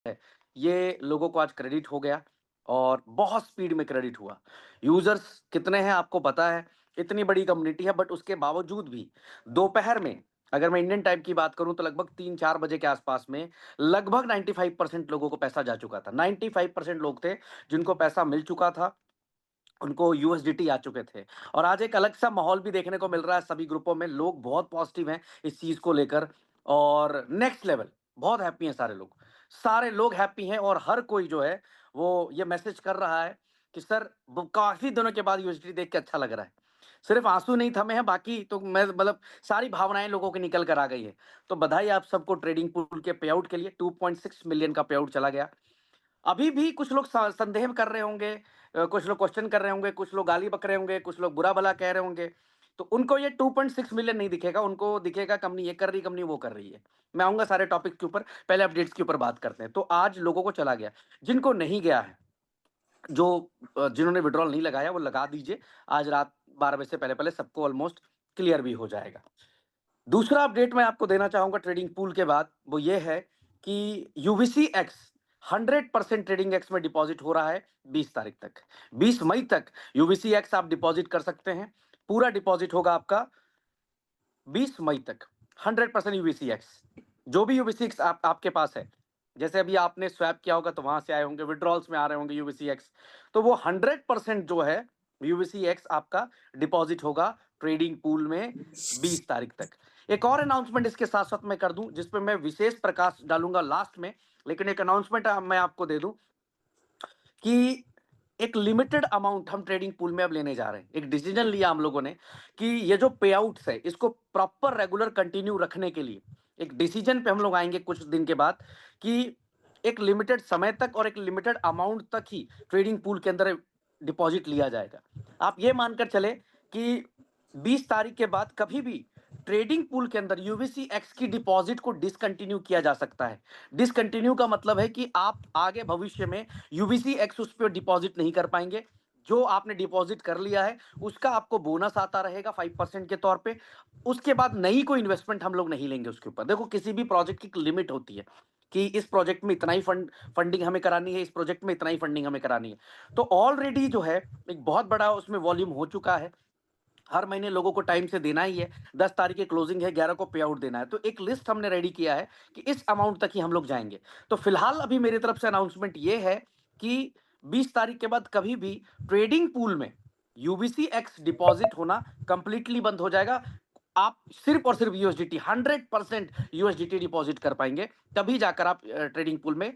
ये लोगों को आज क्रेडिट हो गया और बहुत स्पीड में क्रेडिट हुआ। यूज़र्स कितने हैं आपको पता है, इतनी बड़ी कम्युनिटी है बट उसके बावजूद भी दोपहर में अगर मैं इंडियन टाइम की बात करूँ तो लगभग 3-4 बजे के आसपास में लगभग 95% लोगों को पैसा जा चुका था। 95% लोग थे जिनको पैसा मिल चुका था, उनको यूएसडीटी आ चुके थे और आज एक अलग सा माहौल भी देखने को मिल रहा है सभी ग्रुपों में। लोग बहुत पॉजिटिव हैं इस चीज़ को लेकर और नेक्स्ट लेवल बहुत हैप्पी हैं सारे लोग। सारे लोग हैप्पी हैं और हर कोई जो है वो ये मैसेज कर रहा है कि सर वो काफ़ी दिनों के बाद यूएसडीटी देख के अच्छा लग रहा है। सिर्फ आँसू नहीं थमे हैं, बाकी तो मैं मतलब सारी भावनाएँ लोगों की निकल कर आ गई है। तो बधाई आप सबको ट्रेडिंग पूल के पे आउट के लिए 2.6 मिलियन का पे आउट चला गया। अभी भी कुछ लोग संदेह कर रहे होंगे, कुछ लोग क्वेश्चन कर रहे होंगे, कुछ लोग गाली बक रहे होंगे, कुछ लोग बुरा भला कह रहे होंगे। तो उनको ये 2.6 मिलियन नहीं दिखेगा, उनको दिखेगा कंपनी ये कर रही, कंपनी वो कर रही है। मैं आऊँगा सारे टॉपिक के ऊपर, पहले अपडेट्स के ऊपर बात करते हैं। तो आज लोगों को चला गया, जिनको नहीं गया है, जो जिन्होंने विथड्रॉल नहीं लगाया वो लगा दीजिए। आज रात 12 बजे से पहले-पहले सबको ऑलमोस्ट क्लियर भी हो जाएगा। दूसरा अपडेट मैं आपको देना चाहूँगा ट्रेडिंग पूल के बाद, वो ये है कि यूवीसी एक्स 100% ट्रेडिंग एक्स में डिपॉज़िट हो रहा है 20 तारीख तक। 20 मई तक यूवीसी एक्स आप डिपॉज़िट कर सकते हैं। पूरा डिपॉज़िट होगा आपका 20 मई तक 100% यूवीसी एक्स। जो भी यूवीसी एक्स आपके पास है, जैसे अभी आपने स्वैप किया होगा तो वहाँ से आए होंगे, विथड्रॉल्स में आ रहे होंगे यूवीसी एक्स, तो वो 100% जो है यूवीसी एक्स आपका डिपॉज़िट होगा ट्रेडिंग पूल में 20 तारीख तक। एक और अनाउंसमेंट इसके साथ-साथ मैं कर दूँ, जिस पे मैं विशेष प्रकाश डालूँगा लास्ट में, लेकिन एक अनाउंसमेंट मैं आपको दे दूँ कि एक लिमिटेड अमाउंट हम ट्रेडिंग पूल में अब लेने जा रहे हैं। एक डिसीजन लिया हम लोगों ने कि ये जो पे आउट्स है, इसको प्रॉपर रेगुलर कंटिन्यू रखने के लिए एक डिसीजन पे हम लोग आएँगे कुछ दिन के बाद कि एक लिमिटेड समय तक और एक लिमिटेड अमाउंट तक ही ट्रेडिंग पूल के अंदर डिपॉज़िट लिया जाएगा। आप ये मानकर चलें कि 20 तारीख के बाद कभी भी ट्रेडिंग पूल के अंदर यूवीसी एक्स की डिपॉज़िट को डिसकंटिन्यू किया जा सकता है। डिसकंटिन्यू का मतलब है कि आप आगे भविष्य में यूवीसी एक्स उस पे डिपॉजिट नहीं कर पाएंगे। जो आपने डिपॉजिट कर लिया है उसका आपको बोनस आता रहेगा 5% के तौर पे। उसके बाद नई कोई इन्वेस्टमेंट हम लोग नहीं लेंगे उसके ऊपर। देखो किसी भी प्रोजेक्ट की एक लिमिट होती है कि इस प्रोजेक्ट में इतना ही फंडिंग हमें करानी है, इस प्रोजेक्ट में इतना ही फंडिंग हमें करानी है। तो ऑलरेडी जो है एक बहुत बड़ा उसमें वॉल्यूम हो चुका है। हर महीने लोगों को टाइम से देना ही है। 10 तारीख की क्लोजिंग है, 11 को पे आउट देना है। तो एक लिस्ट हमने रेडी किया है कि इस अमाउंट तक ही हम लोग जाएँगे। तो फिलहाल अभी मेरी तरफ से अनाउंसमेंट ये है कि 20 तारीख के बाद कभी भी ट्रेडिंग पूल में यूबीसी एक्स डिपॉज़िट होना कंप्लीटली बंद हो जाएगा। आप सिर्फ़ और सिर्फ़ यूएसडीटी 100% यूएसडीटी डिपॉज़िट कर पाएँगे, तभी जाकर आप ट्रेडिंग पूल में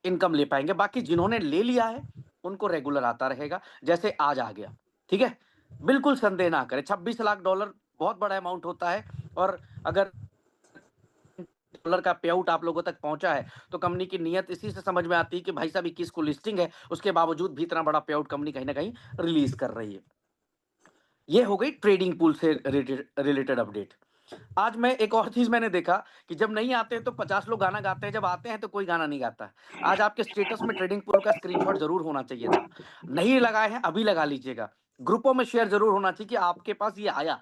इनकम ले पाएँगे। बाकी जिन्होंने ले लिया है, उनको रेगुलर आता रहेगा, जैसे आज आ गया। ठीक है? बिल्कुल संदेह ना करें, 26 लाख डॉलर बहुत बड़ा अमाउंट होता है और अगर डॉलर का पे आउट आप लोगों तक पहुंचा है, तो कंपनी की नीयत इसी से समझ में आती है कि भाई साहब 21 को लिस्टिंग है, उसके बावजूद भी इतना बड़ा पे आउट कंपनी कहीं न कहीं रिलीज़ कर रही है। ये हो गई ट्रेडिंग पूल से रिलेटेड रिलेटेड अपडेट। आज मैं एक और चीज़ मैंने देखा कि जब नहीं आते हैं तो 50 लोग गाना गाते हैं, जब आते हैं तो कोई गाना नहीं गाता है। आज आपके स्टेटस में ट्रेडिंग पूल का स्क्रीनशॉट ज़रूर होना चाहिए था। नहीं लगाए हैं, अभी लगा लीजिएगा। ग्रुपों में शेयर ज़रूर होना चाहिए कि आपके पास ये आया,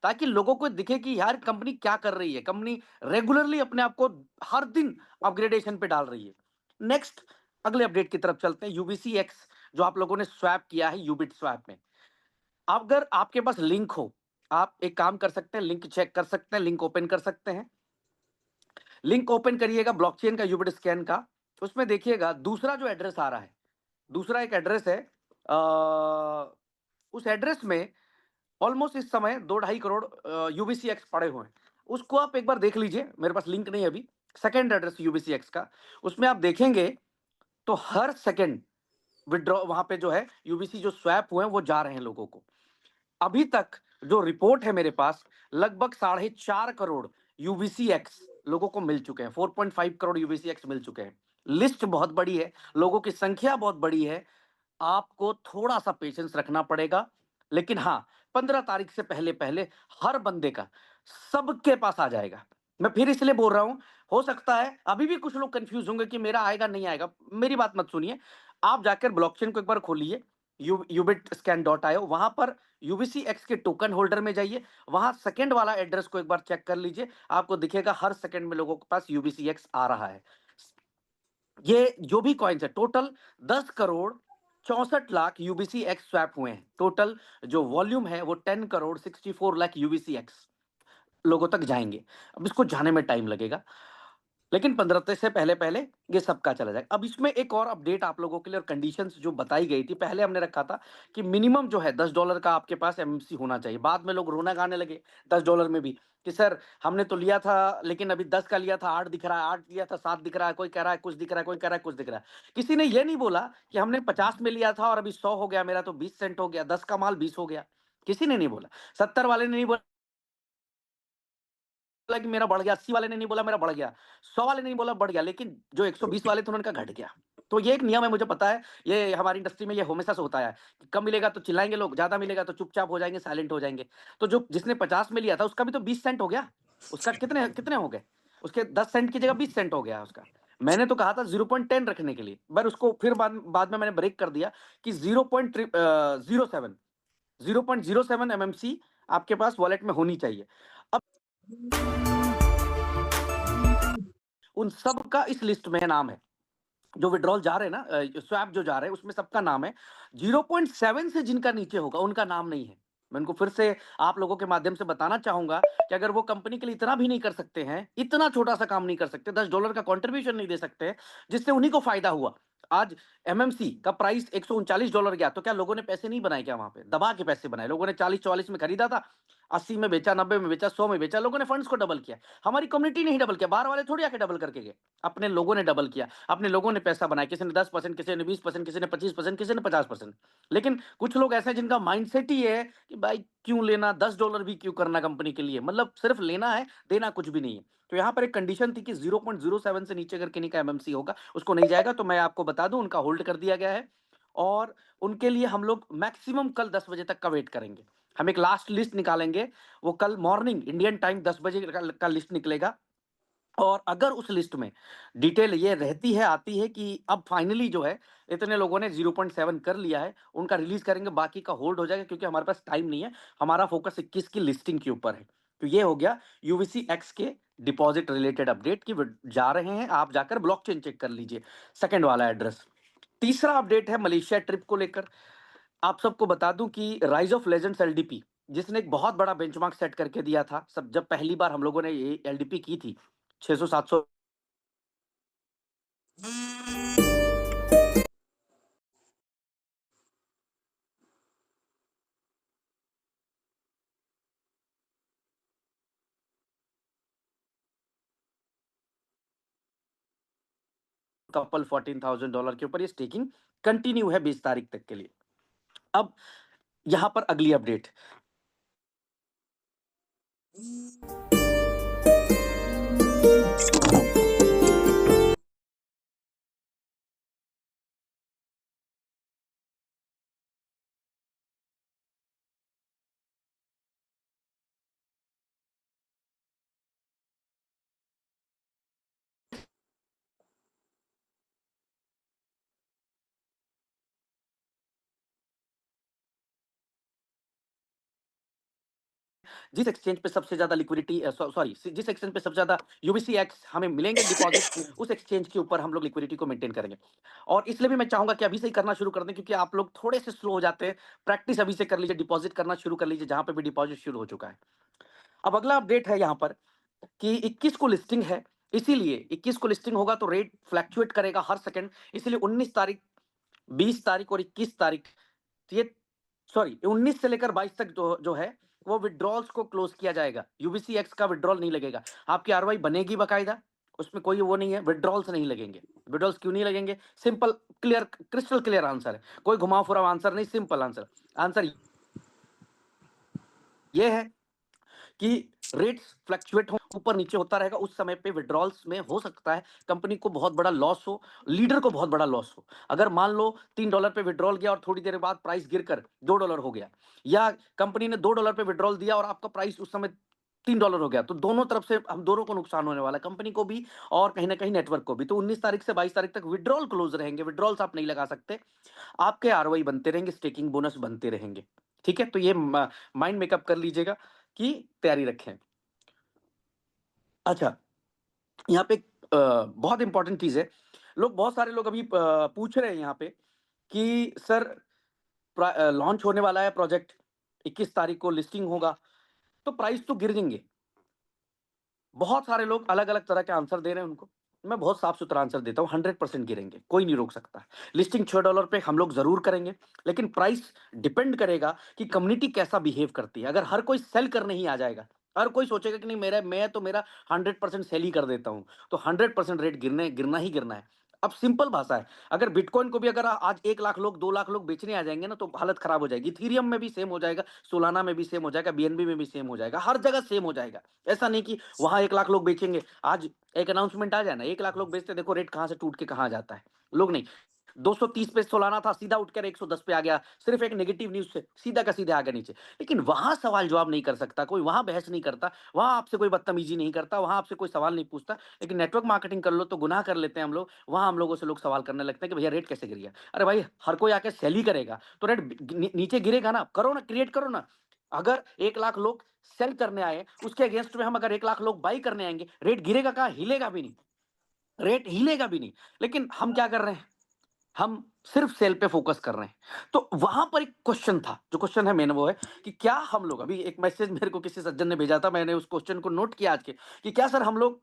ताकि लोगों को दिखे कि यार कंपनी क्या कर रही है। कंपनी रेगुलरली अपने आप को हर दिन अपग्रेडेशन पे डाल रही है। नेक्स्ट अगले अपडेट की तरफ चलते हैं। यूबीसी एक्स जो आप लोगों ने स्वैप किया है यूबिट स्वैप में। अगर आपके पास लिंक हो, आप एक काम कर सकते हैं, लिंक चेक कर सकते हैं, लिंक ओपन कर सकते हैं। लिंक ओपन करिएगा ब्लॉकचेन का यूबिट स्कैन का, उसमें देखिएगा दूसरा जो एड्रेस आ रहा है, दूसरा एक एड्रेस है। उस एड्रेस में ऑलमोस्ट इस समय 2 ढाई करोड़ यूबीसी एक्स पड़े हुए हैं। उसको आप एक बार देख लीजिए, मेरे पास लिंक नहीं है अभी। सेकंड एड्रेस यूबीसी एक्स का, उसमें आप देखेंगे तो हर सेकंड विथड्रॉ वहाँ पे जो है यूबीसी जो स्वैप हुए हैं वो जा रहे हैं लोगों को। अभी तक जो रिपोर्ट है मेरे पास, लगभग 4.5 करोड़ यूवीसी एक्स लोगों को मिल चुके हैं। 4.5 करोड़ यूवीसी एक्स मिल चुके हैं। लिस्ट बहुत बड़ी है, लोगों की संख्या बहुत बड़ी है। आपको थोड़ा सा पेशेंस रखना पड़ेगा, लेकिन हाँ 15 तारीख से पहले पहले हर बंदे का सबके पास आ जाएगा। मैं फिर इसलिए बोल रहा हूं, हो सकता है अभी भी कुछ लोग कंफ्यूज होंगे कि मेरा आएगा नहीं आएगा। मेरी बात मत सुनिए, आप जाकर ब्लॉकचेन को एक बार खोलिए, यूबिट स्कैन डॉट आयो, वहां पर यूबीसी एक्स के टोकन होल्डर में जाइए, वहां सेकंड वाला एड्रेस को एक बार चेक कर लीजिए। आपको दिखेगा हर सेकंड में लोगों के पास यूबीसी एक्स आ रहा है। ये जो भी कॉइन्स है total 10 crore 64 lakh UBC x swap हुए हैं। टोटल जो वॉल्यूम है वो 10 करोड़ 64 लाख यूबीसी एक्स लोगों तक जाएंगे। अब इसको जाने में टाइम लगेगा, लेकिन 15 से पहले पहले ये सबका चला जाएगा। अब इसमें एक और अपडेट आप लोगों के लिए और कंडीशंस जो बताई गई थी, पहले हमने रखा था कि मिनिमम जो है $10 का आपके पास एमएमसी होना चाहिए। बाद में लोग रोना गाने लगे $10 में भी कि सर हमने तो लिया था, लेकिन अभी 10 का लिया था 8 दिख रहा है, 8 लिया था 7 दिख रहा है, कोई कह रहा है कुछ दिख रहा है, कोई कह रहा है कुछ दिख रहा है। किसी ने ये नहीं बोला कि हमने 50 में लिया था और अभी 100 हो गया, मेरा तो 20 सेंट हो गया, 10 का माल 20 हो गया। किसी ने नहीं बोला। 70 वाले ने नहीं बोला कि मेरा बढ़ गया, 80 वाले ने नहीं बोला मेरा बढ़ गया, 100 वाले ने नहीं बोला बढ़ गया, लेकिन जो 120 वाले थे उन्होंने कहा घट गया। तो ये एक नियम है, मुझे पता है, ये हमारी इंडस्ट्री में ये हमेशा से होता है कि कम मिलेगा तो चिल्लाएंगे लोग, ज्यादा मिलेगा तो चुपचाप हो जाएंगे, साइलेंट हो जाएंगे। तो जो जिसने 50 में लिया था उसका भी तो 20 सेंट हो गया। उसका कितने कितने हो गए? उसके 10 सेंट की जगह 20 सेंट हो गया उसका। मैंने तो कहा था 0.10 रखने के लिए, पर उसको फिर बाद में मैंने ब्रेक कर दिया कि 0.07 0.07 एमएमसी आपके पास वॉलेट में होनी चाहिए। अब उन सब का इस लिस्ट में नाम है, जो विड्रॉल जा रहे हैं ना, स्वैप जो जा रहे हैं उसमें सबका नाम है। 0.7 से जिनका नीचे होगा उनका नाम नहीं है। मैं उनको फिर से आप लोगों के माध्यम से बताना चाहूंगा कि अगर वो कंपनी के लिए इतना भी नहीं कर सकते हैं, इतना छोटा सा काम नहीं कर सकते, $10 का कंट्रीब्यूशन नहीं दे सकते जिससे उन्हीं को फायदा हुआ। आज एमएमसी का प्राइस $139 गया तो क्या लोगों ने पैसे नहीं बनाए? क्या वहां पे दबा के पैसे बनाए? लोगों ने 40-44 में खरीदा था, 80 में बेचा, 90 में बेचा, 100 में बेचा, लोगों ने फंड्स को डबल किया। हमारी कम्युनिटी नहीं डबल किया, बाहर वाले थोड़ी आके डबल करके गए, अपने लोगों ने डबल किया, अपने लोगों ने पैसा बनाया। किसी ने 10%, किसी ने 20%, किसी ने 25%, किसी ने 50%। लेकिन कुछ लोग ऐसे हैं जिनका माइंडसेट ही है कि भाई क्यों लेना, $10 भी क्यों करना कंपनी के लिए, मतलब सिर्फ लेना है, देना कुछ भी नहीं है। तो यहाँ पर एक कंडीशन थी कि 0.07 से नीचे अगर किन्हीं का एमएमसी होगा उसको नहीं जाएगा। तो मैं आपको बता दूं उनका होल्ड कर दिया गया है, और उनके लिए हम लोग मैक्सिमम कल 10 बजे तक का वेट करेंगे। हम एक लास्ट लिस्ट निकालेंगे, वो कल मॉर्निंग इंडियन टाइम 10 बजे का लिस्ट निकलेगा। और अगर उस लिस्ट में डिटेल ये रहती है, आती है कि अब फाइनली जो है इतने लोगों ने 0.7 कर लिया है, उनका रिलीज करेंगे, बाकी का होल्ड हो जाएगा, क्योंकि हमारे पास टाइम नहीं है। हमारा फोकस 21 की लिस्टिंग के ऊपर है। तो ये हो गया यूवीसी एक्स के डिपॉजिट रिलेटेड अपडेट की जा रहे हैं, आप जाकर ब्लॉकचेन चेक कर लीजिए, सेकंड वाला एड्रेस। तीसरा अपडेट है मलेशिया ट्रिप को लेकर। आप सबको बता दूं कि राइज ऑफ लेजेंड्स एलडीपी, जिसने एक बहुत बड़ा बेंचमार्क सेट करके दिया था, सब जब पहली बार हम लोगों ने ये एलडीपी की थी 600-700 कपल $14,000 के ऊपर ये स्टेकिंग कंटिन्यू है 20 तारीख तक के लिए। अब यहां पर अगली अपडेट, जिस एक्सचेंज पे सबसे ज्यादा लिक्विडिटी, सॉरी, जिस एक्सचेंज पे सबसे ज्यादा यूबीसी एक्स हमें मिलेंगे डिपॉजिट, उस एक्सचेंज के ऊपर हम लोग लिक्विडिटी को मेंटेन करेंगे। और इसलिए भी मैं चाहूंगा कि अभी से ही करना शुरू कर दें, क्योंकि आप लोग थोड़े से स्लो हो जाते हैं। प्रैक्टिस अभी से कर लीजिए, डिपॉजिट करना शुरू कर लीजिए जहां पे भी डिपॉजिट शुरू हो चुका है। अब अगला अपडेट है यहाँ पर कि 21 को लिस्टिंग है, इसीलिए 21 को लिस्टिंग होगा तो रेट फ्लैक्चुएट करेगा हर सेकंड, इसीलिए 19 तारीख, 20 तारीख और 21 तारीख, ये सॉरी 19 से लेकर 22 तक जो है वो विड्रॉल्स को क्लोज किया जाएगा। यूबीसी एक्स का विड्रॉल नहीं लगेगा, आपकी आरवाई बनेगी बकायदा, उसमें कोई वो नहीं है, विड्रॉल्स नहीं लगेंगे। विड्रॉल्स क्यों नहीं लगेंगे? Simple, clear, crystal clear answer है, कोई घुमाव फुराव आंसर नहीं, सिंपल आंसर। आंसर ये है कि रेट्स फ्लक्चुएट हो, ऊपर नीचे होता रहेगा, उस समय पे विड्रॉल्स में हो सकता है कंपनी को बहुत बड़ा लॉस हो, लीडर को बहुत बड़ा लॉस हो। अगर मान लो $3 पे विड्रॉल गया और थोड़ी देर बाद प्राइस गिरकर $2 हो गया, या कंपनी ने $2 पे विड्रॉल दिया और आपका प्राइस उस समय $3 हो गया, तो दोनों तरफ से हम दोनों को नुकसान होने वाला है, कंपनी को भी और कहीं ना कहीं नेटवर्क को भी। तो 19 तारीख से 22 तारीख तक विड्रॉल क्लोज रहेंगे, विड्रॉल्स आप नहीं लगा सकते, आपके आरओआई बनते रहेंगे, स्टेकिंग बोनस बनते रहेंगे। ठीक है, तो ये माइंड मेकअप कर लीजिएगा कि तैयारी रखें। अच्छा, यहाँ पे बहुत इंपॉर्टेंट चीज है, लोग बहुत सारे लोग अभी पूछ रहे हैं यहाँ पे कि सर लॉन्च होने वाला है प्रोजेक्ट, 21 तारीख को लिस्टिंग होगा, तो प्राइस तो गिर जाएँगे। बहुत सारे लोग अलग-अलग तरह के आंसर दे रहे हैं उनको। मैं बहुत साफ-सुथरा आंसर देता हूँ, 100% गिरेंगे, कोई नहीं रोक सकता। लिस्टिंग $6 पे हम लोग ज़रूर करेंगे, लेकिन प्राइस डिपेंड करेगा कि कम्युनिटी कैसा बिहेव करती है। अगर हर कोई सेल करने ही आ जाएगा, हर कोई सोचेगा कि नहीं मैं तो मेरा 100% सेल ही कर देता हूँ, तो 100% रेट गिरना ही गिरना है। अब सिंपल भाषा है, अगर बिटकॉइन को भी अगर आज 1 लाख लोग, 2 लाख लोग बेचने आ जाएँगे ना, तो हालत खराब हो जाएगी। इथेरियम में भी सेम हो जाएगा, सोलाना में भी सेम हो जाएगा, बीएनबी में भी सेम हो जाएगा, हर जगह सेम हो जाएगा। ऐसा नहीं कि वहाँ 1 लाख लोग बेचेंगे, आज एक अनाउंसमेंट आ जाए ना, 1 लाख लोग बेचते हैं, देखो रेट कहाँ से टूट के कहाँ जाता है। लोग नहीं, 230 पे सोलाना था, सीधा उठकर 110 पे आ गया, सिर्फ एक नेगेटिव न्यूज़ से सीधा का सीधा आ गया नीचे। लेकिन वहाँ सवाल जवाब नहीं कर सकता कोई, वहाँ बहस नहीं करता, वहाँ आपसे कोई बदतमीज़ी नहीं करता, वहाँ आपसे कोई सवाल नहीं पूछता। लेकिन नेटवर्क मार्केटिंग कर लो तो गुनाह कर लेते हैं हम लोग, वहाँ हम लोगों से लोग सवाल करने लगते हैं कि भैया रेट कैसे गिर गया? अरे भाई, हर कोई आके सेल ही करेगा, तो रेट नीचे गिरेगा ना, करो ना, क्रिएट करो ना। अगर 1 लाख लोग सेल करने आए, उसके अगेंस्ट में हम अगर 1 लाख लोग बाई करने आएँगे, रेट गिरेगा कहाँ? हिलेगा भी नहीं, रेट हिलेगा भी नहीं। लेकिन हम क्या कर रहे हैं? हम सिर्फ सेल पे फोकस कर रहे हैं। तो वहाँ पर एक क्वेश्चन था, जो क्वेश्चन है मेन वो है कि क्या हम लोग, अभी एक मैसेज मेरे को किसी सज्जन ने भेजा था, मैंने उस क्वेश्चन को नोट किया आज के, कि क्या सर हम लोग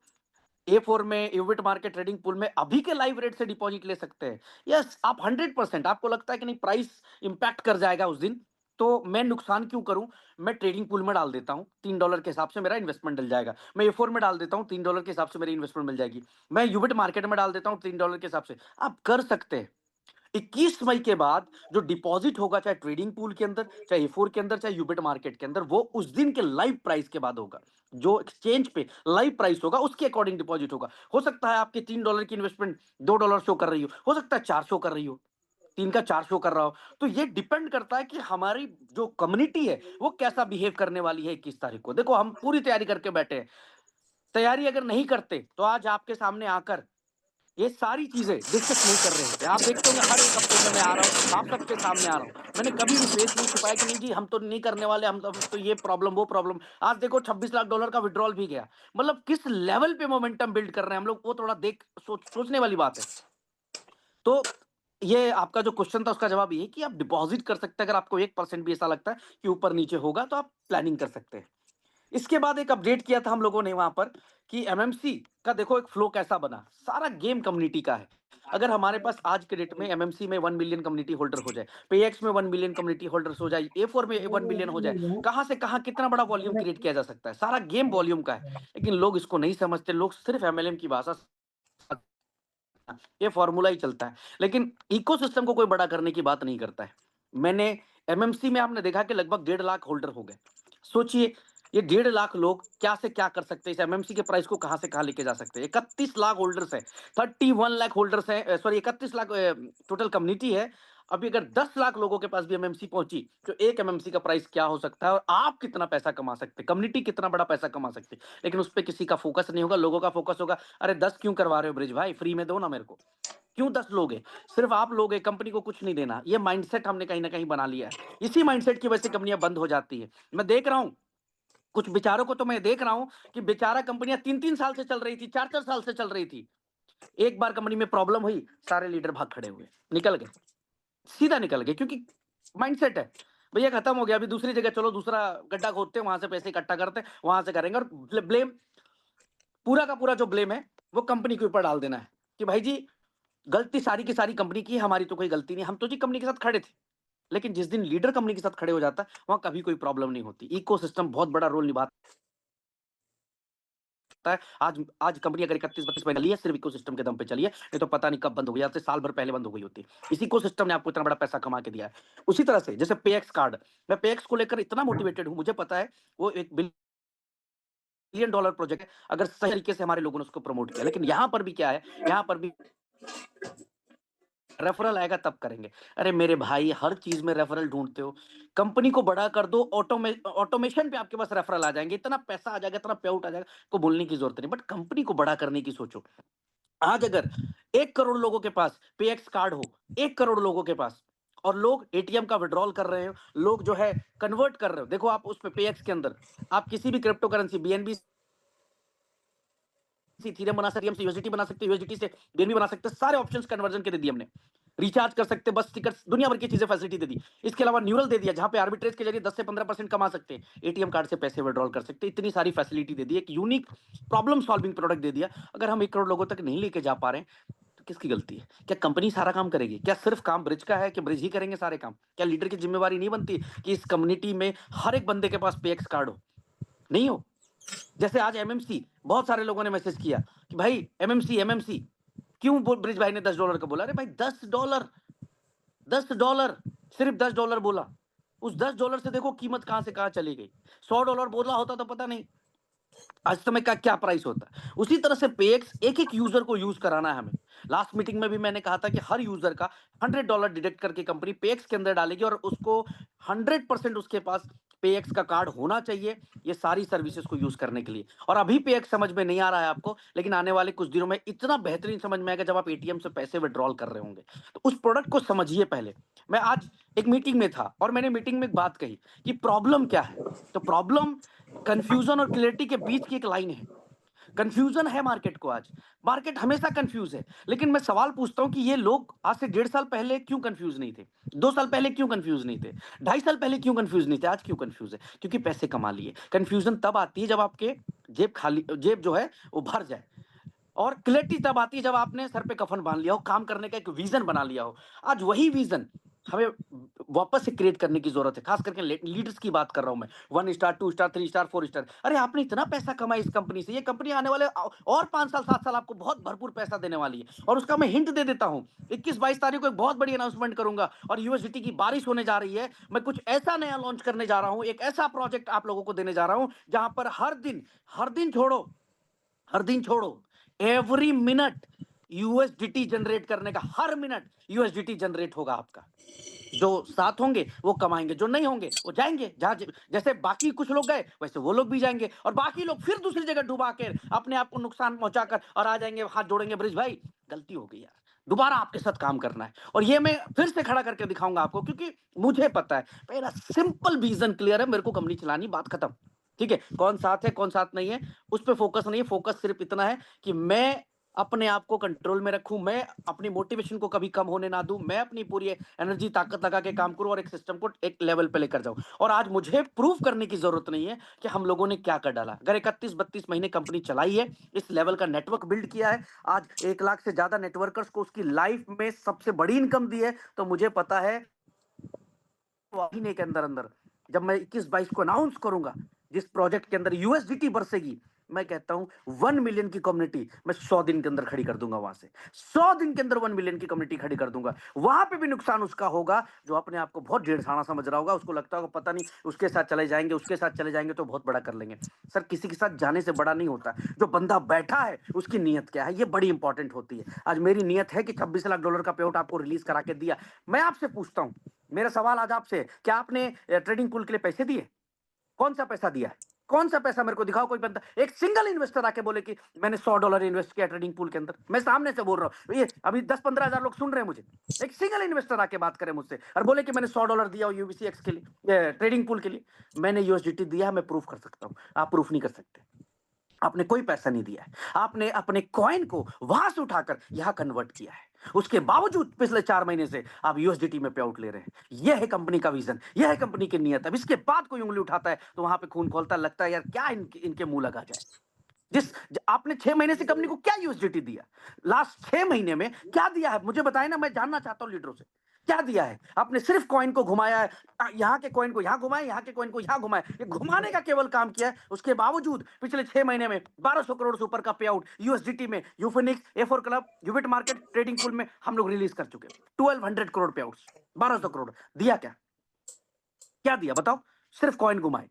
ए4 में, इविट मार्केट ट्रेडिंग पूल में अभी के लाइव रेट से डिपॉजिट ले सकते हैं? यस, आप 100%, आपको लगता है कि नहीं प्राइस इंपैक्ट कर जाएगा उस दिन, तो मैं नुकसान क्यों करूं? मैं ट्रेडिंग पूल में डाल देता हूं, $3 के हिसाब से मेरा इन्वेस्टमेंट डल जाएगा। मैं ए4 में डाल देता हूं, $3 के हिसाब से मेरी इन्वेस्टमेंट मिल जाएगी। मैं यूबिट मार्केट में डाल देता हूं, $3 के हिसाब से। आप कर सकते हैं। 21 मई के बाद जो डिपॉजिट होगा, चाहे ट्रेडिंग पूल के अंदर, चाहे ए4 के अंदर, चाहे यूबिट मार्केट के अंदर, वो उस दिन के लाइव प्राइस के बाद होगा। जो एक्सचेंज पे लाइव प्राइस होगा, उसके अकॉर्डिंग डिपॉजिट होगा। हो सकता है आपके $3 की इन्वेस्टमेंट $2 शो कर रही हो सकता है 4 शो कर रही हो, 3 का 4 शो कर रहा हो। तो ये डिपेंड करता है कि हमारी जो कम्युनिटी है, वो कैसा बिहेव करने वाली है 21 तारीख को। देखो, हम पूरी तैयारी करके बैठे हैं। तैयारी अगर नहीं करते, तो आज आपके सामने आकर ये सारी चीज़ें डिस्कस नहीं कर रहे होते। आप देखते होंगे हर 1 हफ्ते में मैं आ रहा हूँ, आप सबके सामने आ रहा हूँ। मैंने कभी भी फेस नहीं छुपाया कि नहीं जी हम तो नहीं करने वाले, हम तो ये प्रॉब्लम, वो प्रॉब्लम। आज देखो $26 लाख का विथड्रॉल भी गया। मतलब किस लेवल पे मोमेंटम बिल्ड कर रहे हैं हम लोग, वो थोड़ा देख सोचने वाली बात है। तो ये आपका जो क्वेश्चन था, उसका जवाब ये है कि आप डिपॉज़िट कर सकते हैं। अगर आपको 1% भी ऐसा लगता है कि ऊपर-नीचे होगा, तो आप प्लानिंग कर सकते हैं। इसके बाद एक अपडेट किया था हम लोगों ने वहाँ पर कि एमएमसी का देखो एक फ्लो कैसा बना। सारा गेम कम्युनिटी का है। अगर हमारे पास आज के डेट में एमएमसी में 1 मिलियन कम्युनिटी होल्डर हो जाए, पेएक्स में 1 मिलियन कम्युनिटी होल्डर्स हो जाए, ए4 में 1 मिलियन हो जाए, कहाँ से कहाँ कितना बड़ा वॉल्यूम क्रिएट किया जा सकता है। सारा गेम वॉल्यूम का है। लेकिन लोग इसको नहीं समझते, लोग सिर्फ एमएलएम की भाषा, ये फॉर्मूला ही चलता है। लेकिन इकोसिस्टम को कोई बड़ा करने की बात नहीं करता है। मैंने एमएमसी में आपने देखा कि लगभग 1.5 लाख होल्डर हो गए। सोचिए, ये 1.5 लाख लोग क्या से क्या कर सकते हैं, इस एमएमसी के प्राइस को कहाँ से कहाँ लेके जा सकते हैं। 31 लाख होल्डर्स हैं, 31 लाख होल्डर्स हैं, सॉरी 31 लाख टोटल कम्युनिटी है। अभी अगर 10 लाख लोगों के पास भी एमएमसी पहुंची, तो एक एमएमसी का प्राइस क्या हो सकता है और आप कितना पैसा कमा सकते हैं, कम्युनिटी कितना बड़ा पैसा कमा सकती है। लेकिन उस पे किसी का फोकस नहीं होगा, लोगों का फोकस होगा, अरे 10 क्यों करवा रहे हो ब्रिज भाई, फ्री में दो ना मेरे को। क्यों 10 लोगे? सिर्फ आप लोगे, कंपनी को कुछ नहीं देना। ये माइंडसेट हमने कहीं न कहीं बना लिया है। इसी माइंडसेट की वजह से कंपनियाँ बंद हो जाती हैं। मैं देख रहा हूँ, कुछ बेचारों को तो मैं देख रहा हूँ कि बेचारा कंपनियाँ 3-3 साल से चल रही थी, 4-4 साल से चल रही थी। एक बार कंपनी में प्रॉब्लम हुई, सारे लीडर भाग खड़े हुए, निकल गए, सीधा निकल गए, क्योंकि माइंडसेट है। भैया खत्म हो गया, अभी दूसरी जगह चलो, दूसरा गड्ढा खोदते हैं, वहाँ से पैसे इकट्ठा करते हैं, वहाँ से करेंगे, और ब्लेम, पूरा का पूरा जो ब्लेम है, वो कंपनी के ऊपर डाल देना है कि भाई जी गलती सारी की सारी कंपनी की है, हमारी तो कोई गलती नहीं, हम तो जी कंपनी के साथ खड़े थे। लेकिन जिस दिन लीडर कंपनी के साथ खड़े हो जाता है, वहाँ कभी कोई प्रॉब्लम नहीं होती। इकोसिस्टम बहुत बड़ा रोल निभाता है। आज आज कंपनी अगर 31-32 महीने चली है, सिर्फ इकोसिस्टम के दम पे चली है, नहीं तो पता नहीं कब बंद हो गई, आज से साल भर पहले बंद हो गई होती। इस इकोसिस्टम ने आपको इतना बड़ा पैसा कमा के दिया है। उसी तरह से जैसे पेएक्स कार्ड, मैं पेएक्स को लेकर इतना मोटिवेटेड हूँ, मुझे पता है वो एक बिलियन डॉलर प्रोजेक्ट है, अगर सही तरीके से हमारे लोगों ने उसको प्रमोट किया। लेकिन यहाँ पर भी क्या है, यहाँ पर भी रेफरल आएगा तब करेंगे। अरे मेरे भाई, हर चीज़ में रेफरल ढूँढते हो। कंपनी को बड़ा कर दो, ऑटोमेशन पे आपके पास रेफरल आ जाएँगे, इतना पैसा आ जाएगा, इतना पे आउट आ जाएगा, को बोलने की ज़रूरत नहीं। बट कंपनी को बड़ा करने की सोचो। आज अगर 1 करोड़ लोगों के पास पेएक्स कार्ड हो, 1 करोड़ लोगों के पास, और लोग एटीएम का विथड्रॉल कर रहे हो, लोग जो है कन्वर्ट कर रहे हो। देखो आप उस पे पेएक्स के अंदर, आप किसी भी क्रिप्टो करेंसी बीएनबी इथेरियम बना सकते, से यूएसडीटी बना सकते, यूएसडीटी से बीएनबी बना सकते, सारे ऑप्शंस कन्वर्जन के दे दिए हमने। रिचार्ज कर सकते, बस टिकट्स, दुनिया भर की चीजें फैसिलिटी दे दी। इसके अलावा न्यूरल दे दिया, जहां पे आर्बिट्रेज के जरिए 10 से 15% कमा सकते हैं, एटीएम कार्ड से पैसे विड्रॉल कर सकते हैं। इतनी सारी फैसिलिटी दे दी, एक यूनिक प्रॉब्लम सॉल्विंग प्रोडक्ट दे दिया। अगर हम 1 करोड़ लोगों तक नहीं लेके जा पा रहे हैं, तो किसकी गलती है? क्या कंपनी सारा काम करेगी? क्या सिर्फ काम ब्रिज का है कि ब्रिज ही करेंगे सारे काम? क्या लीडर की जिम्मेवारी नहीं बनती कि इस कम्युनिटी में हर एक बंदे के पास पेएक्स कार्ड हो? नहीं हो? जैसे आज एमएमसी, बहुत सारे लोगों ने मैसेज किया कि भाई एमएमसी एमएमसी क्यों ब्रिज भाई ने $10 का बोला? अरे भाई $10, $10, सिर्फ $10 बोला। उस $10 से देखो कीमत कहां से कहां चली गई। $100 बोला होता तो पता नहीं आज समय का क्या प्राइस होता है। उसी तरह से पेएक्स एक एक यूजर को यूज कराना है हमें। लास्ट मीटिंग में भी मैंने कहा था कि हर यूजर का $100 डिडक्ट करके कंपनी पेएक्स के अंदर डालेगी और उसको 100% उसके पास पेएक्स का कार्ड होना चाहिए ये सारी सर्विसेज को यूज करने के लिए। और अभी पेएक्स समझ में नहीं आ रहा है आपको, लेकिन आने वाले कुछ दिनों में इतना बेहतरीन समझ में आएगा जब आप एटीएम से पैसे विड्रॉल कर रहे होंगे। तो उस प्रोडक्ट को समझिए पहले। मैं आज एक मीटिंग में था और मैंने मीटिंग में एक बात कही कि प्रॉब्लम क्या है। तो प्रॉब्लम कंफ्यूजन और क्लैरिटी के बीच की एक लाइन है। कंफ्यूजन है मार्केट को आज। मार्केट हमेशा कंफ्यूज है, लेकिन मैं सवाल पूछता हूं कि ये लोग आज से 1.5 साल पहले क्यों कंफ्यूज नहीं थे? 2 साल पहले क्यों कंफ्यूज नहीं थे? 2.5 साल पहले क्यों कंफ्यूज नहीं थे? आज क्यों कंफ्यूज है? क्योंकि पैसे कमा लिए। कंफ्यूजन तब आती है जब आपके जेब खाली, जेब जो है वो भर जाए। और क्लैरिटी तब आती है जब आपने सर पे कफन बांध लिया हो, काम करने का एक विजन बना लिया हो। आज वही विजन हमें वापस से क्रिएट करने की जरूरत है। खास करके लीडर्स की बात कर रहा हूं मैं। 1 स्टार, 2 स्टार, 3 स्टार, 4 स्टार। अरे आपने इतना पैसा कमाया इस कंपनी से, ये कंपनी आने वाले और 5 साल 7 साल आपको बहुत भरपूर पैसा देने वाली है। और उसका मैं हिंट दे देता हूं, 21-22 तारीख को एक बहुत बड़ी अनाउंसमेंट करूंगा और यूएसडीटी की बारिश होने जा रही है। मैं कुछ ऐसा नया लॉन्च करने जा रहा हूं, एक ऐसा प्रोजेक्ट आप लोगों को देने जा रहा हूं जहां पर हर दिन छोड़ो, एवरी मिनट यूएसडीटी जनरेट करने का, हर मिनट यूएसडीटी जनरेट होगा आपका। जो साथ होंगे वो कमाएंगे, जो नहीं होंगे वो जाएंगे। जहां जैसे बाकी कुछ लोग गए वैसे वो लोग भी जाएंगे और बाकी लोग फिर दूसरी जगह डुबा कर अपने आप को नुकसान पहुंचाकर और आ जाएंगे, हाथ जोड़ेंगे, ब्रिज भाई गलती हो गई यार, दोबारा आपके साथ काम करना है। और ये मैं फिर से खड़ा करके दिखाऊंगा आपको, क्योंकि मुझे पता है मेरा सिंपल विजन क्लियर है। मेरे को कंपनी चलानी, बात खत्म। ठीक है, कौन साथ है कौन साथ नहीं है उस पर फोकस नहीं है। फोकस सिर्फ इतना है कि मैं अपने आप को कंट्रोल में रखूं, मैं अपनी मोटिवेशन को कभी कम होने ना दूं, मैं अपनी पूरी एनर्जी ताकत लगा के काम करूं और एक सिस्टम को एक लेवल पे लेकर जाऊं। और आज मुझे प्रूव करने की जरूरत नहीं है कि हम लोगों ने क्या कर डाला। अगर 31-32 महीने कंपनी चलाई है, इस लेवल का नेटवर्क बिल्ड किया है, आज 1 लाख से ज्यादा नेटवर्कर्स को उसकी लाइफ में सबसे बड़ी इनकम दी है, तो मुझे पता है महीने के अंदर अंदर जब मैं 21-22 को अनाउंस करूंगा, जिस प्रोजेक्ट के अंदर यूएसडीटी बरसेगी, मैं कहता हूं 1 मिलियन की कम्युनिटी मैं 100 दिन के अंदर खड़ी कर दूंगा। वहां से 100 दिन के अंदर 1 मिलियन की कम्युनिटी खड़ी कर दूंगा। वहां पे भी नुकसान उसका होगा जो अपने आप को बहुत ढेरसाना समझ रहा होगा। उसको लगता होगा पता नहीं उसके साथ चले जाएंगे, उसके साथ चले जाएंगे तो बहुत बड़ा कर लेंगे। सर किसी के साथ जाने से बड़ा नहीं होता, जो बंदा बैठा है उसकी नीयत क्या है, ये बड़ी इंपॉर्टेंट होती है। आज मेरी नीयत है कि $26 लाख का पे आउट आपको रिलीज करा के दिया। मैं आपसे पूछता हूं, मेरा सवाल आज आपसे है, क्या आपने ट्रेडिंग पूल के लिए पैसे दिए? कौन सा पैसा दिया है? कौन सा पैसा मेरे को दिखाओ। कोई बंदा, एक सिंगल इन्वेस्टर आके बोले कि मैंने $100 इन्वेस्ट किया ट्रेडिंग पूल के अंदर। मैं सामने से बोल रहा हूँ, ये अभी 10-15 हजार लोग सुन रहे हैं मुझे। एक सिंगल इन्वेस्टर आके बात करे मुझसे और बोले कि मैंने $100 दिया यूबीसीएक्स के लिए, ट्रेडिंग पूल के लिए। मैंने यूएसडीटी दिया है, मैं प्रूफ कर सकता हूँ, आप प्रूफ नहीं कर सकते। आपने कोई पैसा नहीं दिया है, आपने अपने कॉइन को वहां से उठाकर यहां कन्वर्ट किया है। उसके बावजूद पिछले 4 महीने से आप यूएसडीटी में पे आउट ले रहे हैं। यह है कंपनी का विजन, यह है कंपनी की नियत। अब इसके बाद कोई उंगली उठाता है तो वहां पे खून खोलता, लगता है यार क्या इनके मुंह लगा जाए। आपने 6 महीने से कंपनी को क्या यूएसडीटी दिया, लास्ट 6 महीने में क्या दिया है मुझे बताए ना। मैं जानना चाहता हूं लीडरों से, क्या दिया है आपने? सिर्फ कॉइन को घुमाया है, यहाँ के कॉइन को यहाँ घुमाए, यहाँ के कॉइन को यहाँ घुमाए, ये घुमाने का केवल काम किया है। उसके बावजूद पिछले 6 महीने में 1200 करोड़ से ऊपर का पे आउट यूएसडीटी में, यूफिनिक्स, A4 club, Ubit market, trading pool में हम लोग रिलीज कर चुके हैं। 1200 करोड़ पे आउट, 1200 करोड़ दिया क्या? क्या दिया बताओ? सिर्फ कॉइन घुमाए।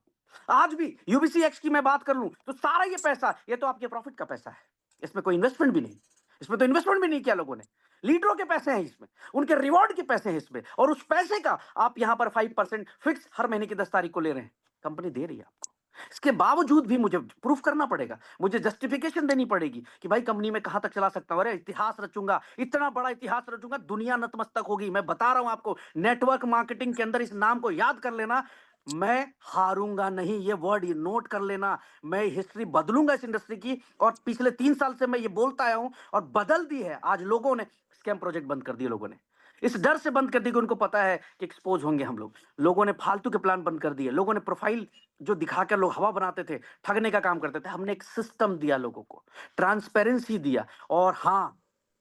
आज भी यूबीसीएक्स की मैं बात कर लूं तो सारा ये पैसा, ये तो आपके प्रॉफिट का पैसा है, इसमें कोई इन्वेस्टमेंट भी नहीं, इसमें तो इन्वेस्टमेंट भी नहीं किया लोगों ने। लीडरों के पैसे हैं इसमें, उनके रिवॉर्ड के पैसे हैं इसमें, और उस पैसे का आप यहां पर 5% फिक्स हर महीने की 10 तारीख को ले रहे हैं। कंपनी दे रही है आपको। इसके बावजूद भी मुझे प्रूफ करना पड़ेगा, मुझे जस्टिफिकेशन देनी पड़ेगी कि भाई कंपनी में कहां तक चला सकता हूं। अरे इतिहास रचूंगा, इतना बड़ा इतिहास रचूंगा, दुनिया नतमस्तक होगी। मैं बता रहा हूं आपको, नेटवर्क मार्केटिंग के अंदर इस नाम को याद कर लेना, मैं हारूंगा नहीं, ये वर्ड ये नोट कर लेना। मैं हिस्ट्री बदलूंगा इस इंडस्ट्री की, और पिछले 3 साल से मैं ये बोलता आया हूं और बदल दी है। आज लोगों ने स्कैम प्रोजेक्ट बंद कर दिए, लोगों ने इस डर से बंद कर दी कि उनको पता है कि एक्सपोज होंगे हम लोग। लोगों ने फालतू के प्लान बंद कर दिए, लोगों ने प्रोफाइल जो दिखाकर लोग हवा बनाते थे, ठगने का काम करते थे, हमने एक सिस्टम दिया लोगों को, ट्रांसपेरेंसी दिया। और हाँ,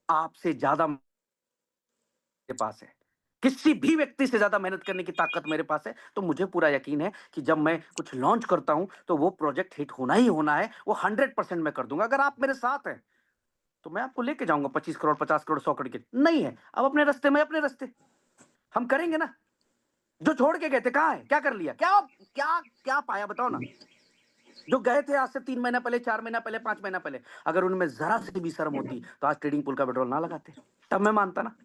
आपसे ज्यादा के पास है, किसी भी व्यक्ति से ज्यादा मेहनत करने की ताकत मेरे पास है। तो मुझे पूरा यकीन है कि जब मैं कुछ लॉन्च करता हूं तो वो प्रोजेक्ट हिट होना ही होना है, वो 100% मैं कर दूंगा। अगर आप मेरे साथ हैं तो मैं आपको लेके जाऊंगा 25 करोड़, 50 करोड़, 100 करोड़ के। नहीं है, अब अपने रास्ते में अपने रास्ते हम करेंगे ना। जो छोड़ के गए थे कहाँ है, क्या कर लिया, क्या क्या क्या पाया, बताओ ना। जो गए थे आज से 3 महीना पहले, 4 महीना पहले, 5 महीना पहले, अगर उनमें जरा सी भी शर्म होती तो आज ट्रेडिंग पूल का पेट्रोल ना लगाते, तब मैं मानता ना।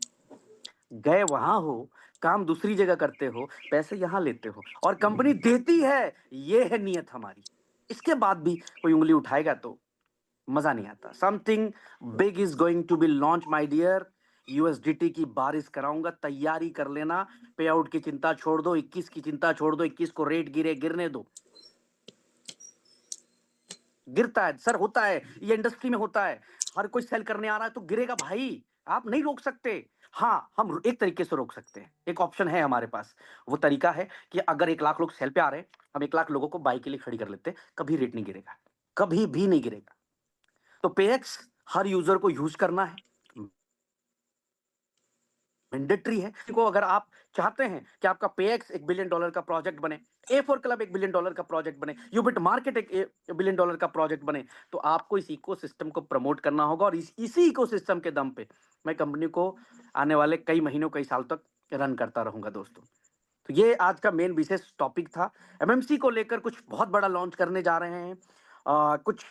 गए वहां हो, काम दूसरी जगह करते हो, पैसे यहां लेते हो, और कंपनी देती है। ये है नियत हमारी। इसके बाद भी कोई उंगली उठाएगा तो मजा नहीं आता। Something big is going to be launch my dear. USDT की बारिश कराऊंगा, तैयारी कर लेना। पे आउट की चिंता छोड़ दो, 21 की चिंता छोड़ दो, 21 को रेट गिरे, गिरने दो। गिरता है सर, होता है, ये इंडस्ट्री में होता है। हर कोई सेल करने आ रहा है तो गिरेगा भाई, आप नहीं रोक सकते। हाँ, हम एक तरीके से रोक सकते हैं, एक ऑप्शन है हमारे पास। वो तरीका है कि अगर 1 लाख लोग सेल पे आ रहे हैं, हम 1 लाख लोगों को बाई के लिए खड़ी कर लेते हैं, कभी रेट नहीं गिरेगा, कभी भी नहीं गिरेगा। तो पेएक्स हर यूजर को यूज करना है, मैंडेटरी है। को अगर आप चाहते हैं कि आपका पेएक्स $1 बिलियन का प्रोजेक्ट बने, ए फॉर क्लब $1 बिलियन का प्रोजेक्ट बने, यूबिट मार्केट $1 बिलियन का प्रोजेक्ट बने, तो आपको इस इकोसिस्टम को प्रमोट करना होगा। और इसी इकोसिस्टम के दम पे मैं कंपनी को आने वाले कई महीनों, कई साल तक रन करता रहूंगा दोस्तों। तो ये आज का मेन विशेष टॉपिक था। एमएमसी को लेकर कुछ बहुत बड़ा लॉन्च करने जा रहे हैं। कुछ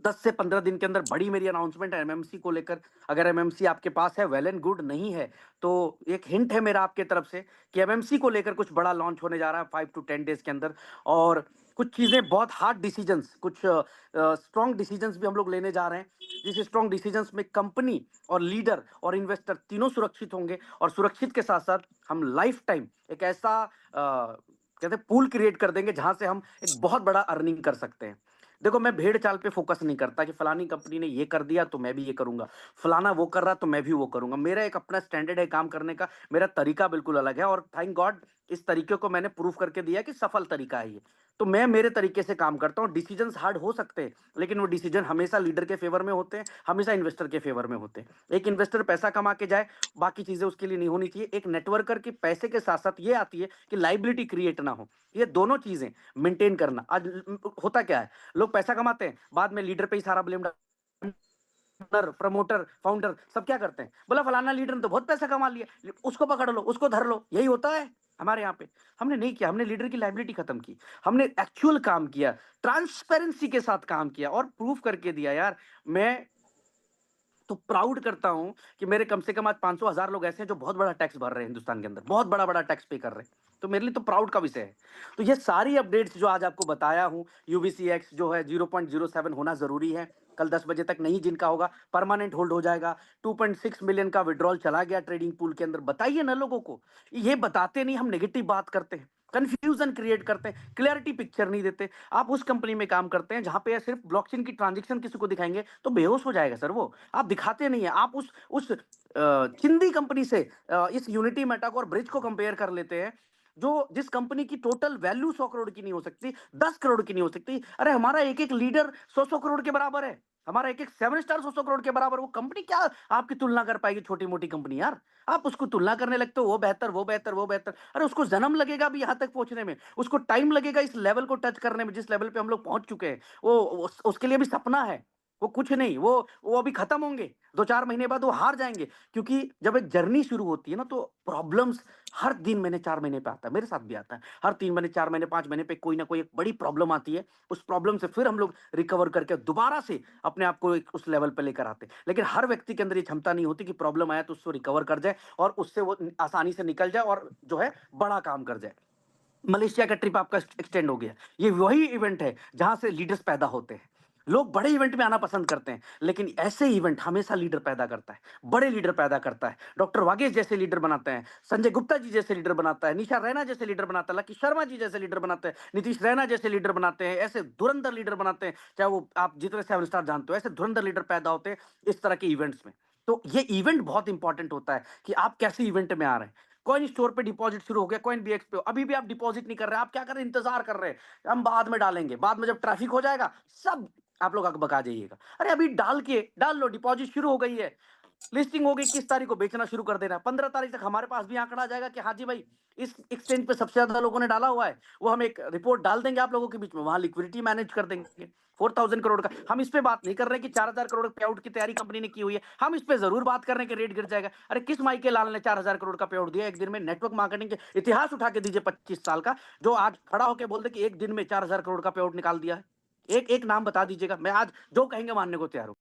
10 से 15 दिन के अंदर बड़ी मेरी अनाउंसमेंट है एमएमसी को लेकर। अगर एमएमसी आपके पास है, वेल एंड गुड, नहीं है तो एक हिंट है मेरा आपके तरफ से कि एमएमसी को लेकर कुछ बड़ा लॉन्च होने जा रहा है 5 to 10 डेज के अंदर। और कुछ चीजें बहुत हार्ड डिसीजंस, कुछ स्ट्रॉन्ग डिसीजंस भी हम लोग लेने जा रहे हैं, जिस स्ट्रॉन्ग डिसीजंस में कंपनी और लीडर और इन्वेस्टर तीनों सुरक्षित होंगे। और सुरक्षित के साथ साथ हम लाइफ टाइम एक ऐसा कहते हैं पूल क्रिएट कर देंगे जहां से हम एक बहुत बड़ा अर्निंग कर सकते हैं। देखो, मैं भेड़ चाल पे फोकस नहीं करता कि फलानी कंपनी ने ये कर दिया तो मैं भी ये करूंगा, फलाना वो कर रहा तो मैं भी वो करूंगा। मेरा एक अपना स्टैंडर्ड है काम करने का, मेरा तरीका बिल्कुल अलग है, और थैंक गॉड इस तरीके को मैंने प्रूव करके दिया कि सफल तरीका है ये। तो मैं मेरे तरीके से काम करता हूँ। डिसीजंस हार्ड हो सकते हैं, लेकिन वो डिसीजन हमेशा लीडर के फेवर में होते हैं, हमेशा इन्वेस्टर के फेवर में होते हैं। एक इन्वेस्टर पैसा कमा के जाए, बाकी चीजें उसके लिए नहीं होनी चाहिए। एक नेटवर्कर की पैसे के साथ साथ ये आती है कि लाइबिलिटी क्रिएट ना हो। ये दोनों चीजें मेंटेन करना। आज होता क्या है, लोग पैसा कमाते हैं, बाद में लीडर पे ही सारा ब्लेम, प्रमोटर, फाउंडर सब क्या करते हैं, बोला फलाना लीडर ने तो बहुत पैसा कमा लिया, उसको पकड़ लो, उसको धर लो। यही होता है हमारे यहाँ पे। हमने नहीं किया, हमने लीडर की लाइबिलिटी खत्म की, हमने एक्चुअल काम किया, ट्रांसपेरेंसी के साथ काम किया और प्रूफ करके दिया यार। मैं तो प्राउड करता हूं कि मेरे कम से कम आज 500,000 लोग ऐसे हैं जो बहुत बड़ा टैक्स भर रहे हैं हिंदुस्तान के अंदर, बहुत बड़ा बड़ा टैक्स पे कर रहे हैं। तो मेरे लिए तो प्राउड का विषय है। तो ये सारी अपडेट्स जो आज आपको बताया हूं, यूबीसीएक्स जो है 0.07 होना जरूरी है। कल 10 बजे तक नहीं जिनका होगा परमानेंट होल्ड हो जाएगा। 2.6 मिलियन का विड्रॉल चला गया ट्रेडिंग पूल के अंदर। बताइए ना लोगों को, ये बताते नहीं, हम नेगेटिव बात करते हैं, कंफ्यूजन क्रिएट करते हैं, क्लैरिटी पिक्चर नहीं देते। आप उस कंपनी में काम करते हैं जहां पे सिर्फ ब्लॉकचेन की ट्रांजैक्शन किसी को दिखाएंगे तो बेहोश हो जाएगा सर वो। आप दिखाते नहीं है, आप उस चिंदी कंपनी से इस यूनिटी मेटाक और ब्रिज को कंपेयर कर लेते हैं, जो जिस कंपनी की टोटल वैल्यू 100 करोड़ की नहीं हो सकती, 10 करोड़ की नहीं हो सकती। अरे हमारा एक एक लीडर 100-100 करोड़ के बराबर है, हमारा एक एक 7 स्टार 100-100 करोड़ के बराबर। वो कंपनी क्या आपकी तुलना कर पाएगी, छोटी मोटी कंपनी यार। आप उसको तुलना करने लगते हो, वो बेहतर, वो बेहतर, वो बेहतर। अरे उसको जन्म लगेगा भी यहां तक पहुंचने में, उसको टाइम लगेगा इस लेवल को टच करने में जिस लेवल पे हम लोग पहुंच चुके हैं। उसके लिए भी सपना है, वो कुछ नहीं, वो अभी खत्म होंगे, 2-4 महीने बाद वो हार जाएंगे। क्योंकि जब एक जर्नी शुरू होती है ना, तो प्रॉब्लम्स हर 3 महीने 4 महीने पे आता है। मेरे साथ भी आता है, हर 3 महीने 4 महीने 5 महीने पे कोई ना कोई एक बड़ी प्रॉब्लम आती है। उस प्रॉब्लम से फिर हम लोग रिकवर करके दोबारा से अपने आप को उस लेवल पे लेकर आते हैं। लेकिन हर व्यक्ति के अंदर ये क्षमता नहीं होती कि प्रॉब्लम आया तो उसको रिकवर कर जाए और उससे वो आसानी से निकल जाए और जो है बड़ा काम कर जाए। मलेशिया का ट्रिप आपका एक्सटेंड हो गया, ये वही इवेंट है जहां से लीडर्स पैदा होते हैं। लोग बड़े इवेंट में आना पसंद करते हैं, लेकिन ऐसे इवेंट हमेशा लीडर पैदा करता है, बड़े लीडर पैदा करता है। डॉक्टर वागेश जैसे लीडर बनाते हैं, संजय गुप्ता जी जैसे लीडर बनाता है, निशा रैना जैसे लीडर बनाता है, लकी शर्मा जी जैसे लीडर बनाते हैं, नीतीश रैना जैसे लीडर बनाते हैं, ऐसे धुरंधर लीडर बनाते हैं, चाहे वो आप जितने सेवन स्टार जानते हो, ऐसे धुरंधर लीडर पैदा होते हैं इस तरह के इवेंट्स में। तो ये इवेंट बहुत इंपॉर्टेंट होता है कि आप कैसे इवेंट में आ रहे हैं। कॉइन स्टोर पे डिपॉजिट शुरू हो गया, कॉइन बीएक्स पे अभी भी आप डिपॉजिट नहीं कर रहे हैं, आप क्या कर रहे हैं, इंतजार कर रहे हैं, हम बाद में डालेंगे, बाद में जब ट्रैफिक हो जाएगा सब आप लोग बका जाइएगा। अरे अभी डाल लो, डिपॉजिट शुरू हो गई है, लिस्टिंग हो गई, किस तारीख को बेचना शुरू कर देना, 15 तारीख तक हमारे पास भी आंकड़ा आ जाएगा कि हाँ जी भाई इस एक्सचेंज पे सबसे ज्यादा लोगों ने डाला हुआ है, वो हम एक रिपोर्ट डाल देंगे आप लोगों के बीच में, वहां लिक्विडिटी मैनेज कर देंगे। 4,000 करोड़ का हम इस पे बात नहीं कर रहे कि 4,000 करोड़ पे आउट की तैयारी कंपनी ने की हुई है, हम इस पे जरूर बात कर रहे हैं कि रेट गिर जाएगा। अरे किस माई के लाल ने 4,000 करोड़ का पे आउट दिया एक दिन में? नेटवर्क मार्केटिंग के इतिहास उठा के दीजिए 25 साल का, जो आज खड़ा होकर बोलते कि एक दिन में 4,000 करोड़ का पे आउट निकाल दिया है। एक एक नाम बता दीजिएगा, मैं आज जो कहेंगे मानने को तैयार हूं।